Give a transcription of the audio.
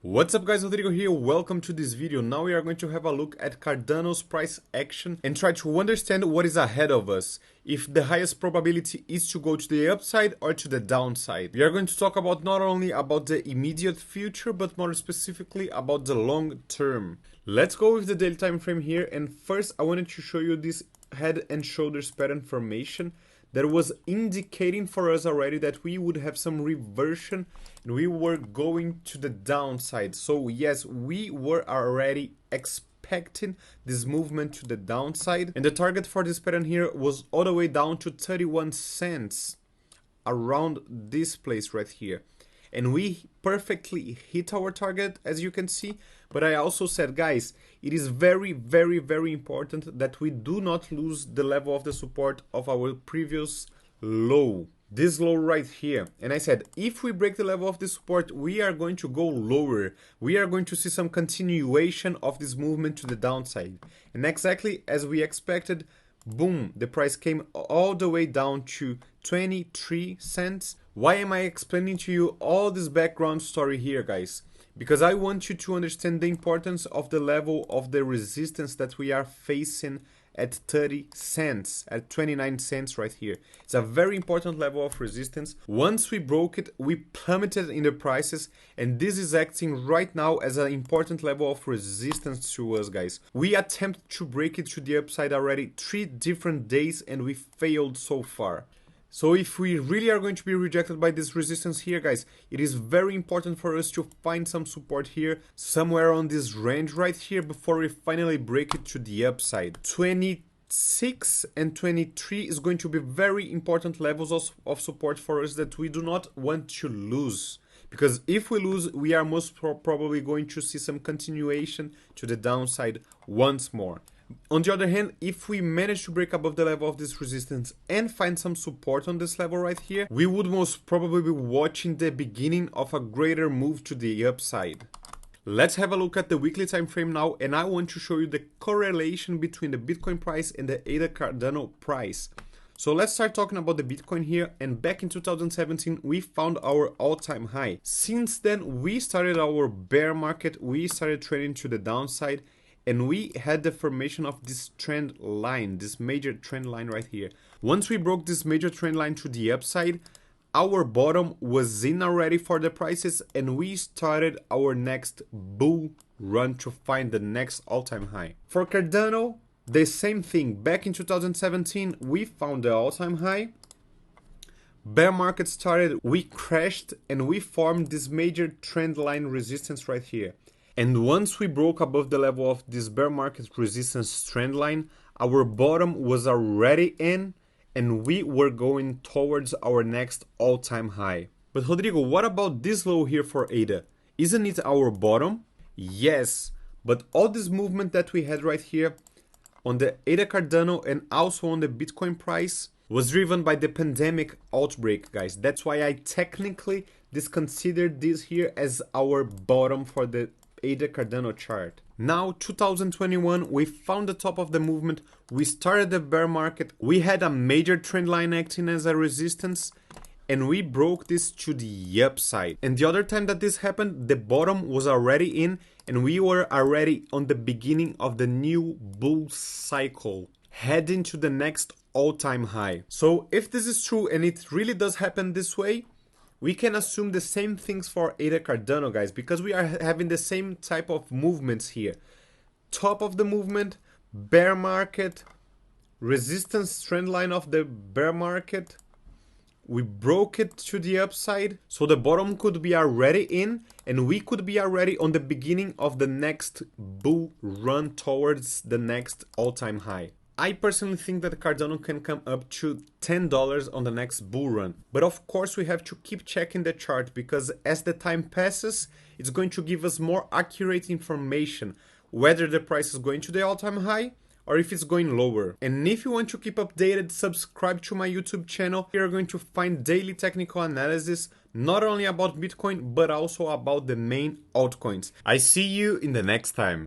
What's up guys, Rodrigo here, welcome to this video. Now we are going to have a look at Cardano's price action and try to understand what is ahead of us, if the highest probability is to go to the upside or to the downside. We are going to talk about not only about the immediate future, but more specifically about the long term. Let's go with the daily time frame here, and first I wanted to show you this head and shoulders pattern formation that was indicating for us already that we would have some reversion and we were going to the downside. So yes, we were already expecting this movement to the downside, and the target for this pattern here was all the way down to 31 cents, around this place right here. And we perfectly hit our target, as you can see. But I also said, guys, it is very important that we do not lose the level of the support of our previous low. This low right here. And I said, if we break the level of the support, we are going to go lower. We are going to see some continuation of this movement to the downside. And exactly as we expected, boom, the price came all the way down to 23 cents. Why am I explaining to you all this background story here, guys? Because I want you to understand the importance of the level of the resistance that we are facing at 30 cents, at 29 cents right here. It's a very important level of resistance. Once we broke it, we plummeted in the prices, and this is acting right now as an important level of resistance to us, guys. We attempted to break it to the upside already 3 different days, and we failed so far. So if we really are going to be rejected by this resistance here, guys, it is very important for us to find some support here, somewhere on this range right here, before we finally break it to the upside. 26 and 23 is going to be very important levels of support for us that we do not want to lose. Because if we lose, we are most probably going to see some continuation to the downside once more. On the other hand, if we manage to break above the level of this resistance and find some support on this level right here, we would most probably be watching the beginning of a greater move to the upside. Let's have a look at the weekly time frame now, and I want to show you the correlation between the Bitcoin price and the ADA Cardano price. So let's start talking about the Bitcoin here, and back in 2017 we found our all-time high. Since then we started our bear market, we started trading to the downside, and we had the formation of this trend line, this major trend line right here. Once we broke this major trend line to the upside, our bottom was in already for the prices, and we started our next bull run to find the next all-time high. For Cardano, the same thing. Back in 2017, we found the all-time high. Bear market started, we crashed, and we formed this major trend line resistance right here. And once we broke above the level of this bear market resistance trend line, our bottom was already in, and we were going towards our next all-time high. But Rodrigo, what about this low here for ADA? Isn't it our bottom? Yes, but all this movement that we had right here on the ADA Cardano and also on the Bitcoin price was driven by the pandemic outbreak, guys. That's why I technically disconsidered this here as our bottom for the ADA Cardano chart. Now 2021, we found the top of the movement, we started the bear market, we had a major trend line acting as a resistance, and we broke this to the upside. And the other time that this happened, the bottom was already in, and we were already on the beginning of the new bull cycle, heading to the next all-time high. So if this is true and it really does happen this way, we can assume the same things for ADA Cardano, guys, because we are having the same type of movements here. Top of the movement, bear market, resistance trend line of the bear market. We broke it to the upside, so the bottom could be already in, and we could be already on the beginning of the next bull run towards the next all-time high. I personally think that Cardano can come up to $10 on the next bull run. But of course we have to keep checking the chart, because as the time passes, it's going to give us more accurate information, whether the price is going to the all-time high or if it's going lower. And if you want to keep updated, subscribe to my YouTube channel. You're going to find daily technical analysis, not only about Bitcoin, but also about the main altcoins. I see you in the next time.